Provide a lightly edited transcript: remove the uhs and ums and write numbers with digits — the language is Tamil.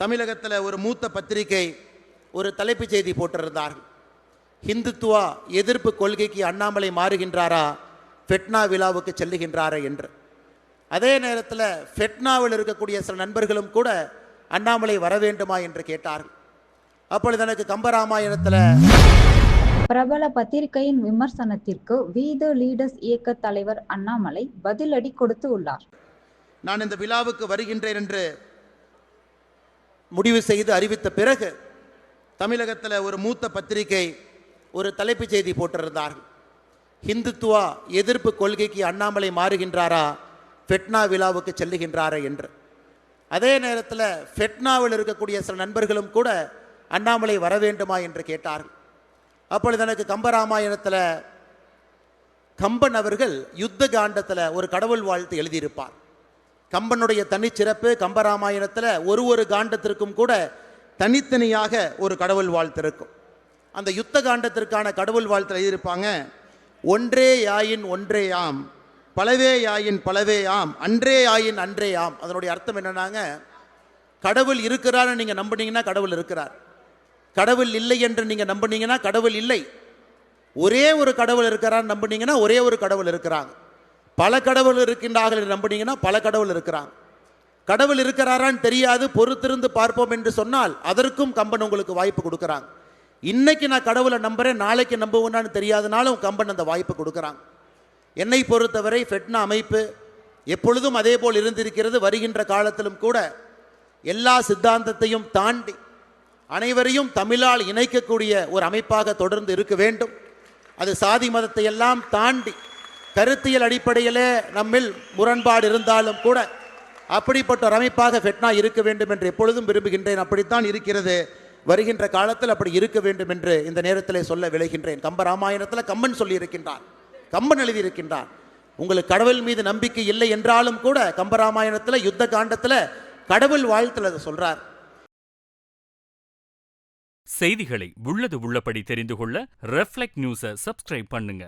தமிழகத்தில் ஒரு மூத்த பத்திரிகை ஒரு தலைப்புச் செய்தி போட்டிருந்தார்கள். ஹிந்துத்துவா எதிர்ப்பு கொள்கைக்கு அண்ணாமலை மாறுகின்றாரா, ஃபெட்னா விழாவுக்கு செல்லுகின்றாரா என்று. அதே நேரத்தில் ஃபெட்னாவில் இருக்கக்கூடிய சில நண்பர்களும் கூட அண்ணாமலை வர வேண்டுமா என்று கேட்டார்கள். அப்பொழுது எனக்கு கம்பராமாயணத்தில் பிரபல பத்திரிகையின் விமர்சனத்திற்கு வி த லீடர்ஸ் இயக்க தலைவர் அண்ணாமலை பதிலடி கொடுத்து உள்ளார். நான் இந்த விழாவுக்கு வருகின்றேன் என்று முடிவு செய்து அறிவித்த பிறகு தமிழகத்தில் ஒரு மூத்த பத்திரிகை ஒரு தலைப்புச் செய்தி போட்டிருந்தார்கள். ஹிந்துத்துவா எதிர்ப்பு கொள்கைக்கு அண்ணாமலை மாறுகின்றாரா, ஃபெட்னா விழாவுக்கு செல்லுகின்றாரா என்று. அதே நேரத்தில் ஃபெட்னாவில் இருக்கக்கூடிய சில நண்பர்களும் கூட அண்ணாமலை வர வேண்டுமா என்று கேட்டார்கள். அப்பொழுது எனக்கு கம்பராமாயணத்தில் கம்பன் அவர்கள் யுத்த காண்டத்தில் ஒரு கடவுள் வாழ்த்து எழுதியிருப்பார். கம்பனுடைய தனிச்சிறப்பு கம்பராமாயணத்தில் ஒரு காண்டத்திற்கும் கூட தனித்தனியாக ஒரு கடவுள் வாழ்த்து இருக்கும். அந்த யுத்த காண்டத்திற்கான கடவுள் வாழ்த்து எழுதியிருப்பாங்க. ஒன்றே யாயின் ஒன்றே யாம், பலவே யாயின் பலவே யாம், அன்றே யாயின் அன்றே யாம். அதனுடைய அர்த்தம் என்னன்னாங்க, கடவுள் இருக்கிறான்னு நீங்கள் நம்பினீங்கன்னா கடவுள் இருக்கிறார், கடவுள் இல்லை என்று நீங்கள் நம்பினீங்கன்னா கடவுள் இல்லை. ஒரே ஒரு கடவுள் இருக்கிறான்னு நம்பினீங்கன்னா ஒரே ஒரு கடவுள் இருக்கிறாங்க. பல கடவுள் இருக்கின்றார்கள் என்று நம்பினீங்கன்னா பல கடவுள் இருக்கிறாங்க. கடவுள் இருக்கிறாரான்னு தெரியாது, பொறுத்திருந்து பார்ப்போம் என்று சொன்னால் அதற்கும் கம்பன் உங்களுக்கு வாய்ப்பு கொடுக்குறாங்க. இன்னைக்கு நான் கடவுளை நம்புறேன், நாளைக்கு நம்புவேன்னு தெரியாதனாலும் கம்பன் அந்த வாய்ப்பு கொடுக்குறாங்க. என்னை பொறுத்தவரை ஃபெட்னா அமைப்பு எப்பொழுதும் அதே போல் இருந்திருக்கிறது. வருகின்ற காலத்திலும் கூட எல்லா சித்தாந்தத்தையும் தாண்டி அனைவரையும் தமிழால் இணைக்கக்கூடிய ஒரு அமைப்பாக தொடர்ந்து இருக்க வேண்டும். அது சாதி மதத்தை எல்லாம் தாண்டி கருத்தியல் அடிப்படையிலே நம்மில் முரண்பாடு இருந்தாலும் கூட அப்படிப்பட்ட ஒரு அமைப்பாக ஃபெட்னா இருக்க வேண்டும் என்று எப்பொழுதும் விரும்புகின்றேன். அப்படித்தான் இருக்கிறது. வருகின்ற காலத்தில் அப்படி இருக்க வேண்டும் என்று இந்த நேரத்தில் சொல்ல விளைகின்றேன். கம்பராமாயணத்தில் கம்பன் சொல்லி இருக்கின்றார், கம்பன் எழுதியிருக்கின்றார். உங்களுக்கு கடவுள் மீது நம்பிக்கை இல்லை என்றாலும் கூட கம்பராமாயணத்தில் யுத்த காண்டத்தில் கடவுள் வாழ்த்துல அதை சொல்றார். செய்திகளை உள்ளது உள்ளபடி தெரிந்து கொள்ள ரெஃப்ளெக்ட் நியூஸை சப்ஸ்கிரைப் பண்ணுங்க.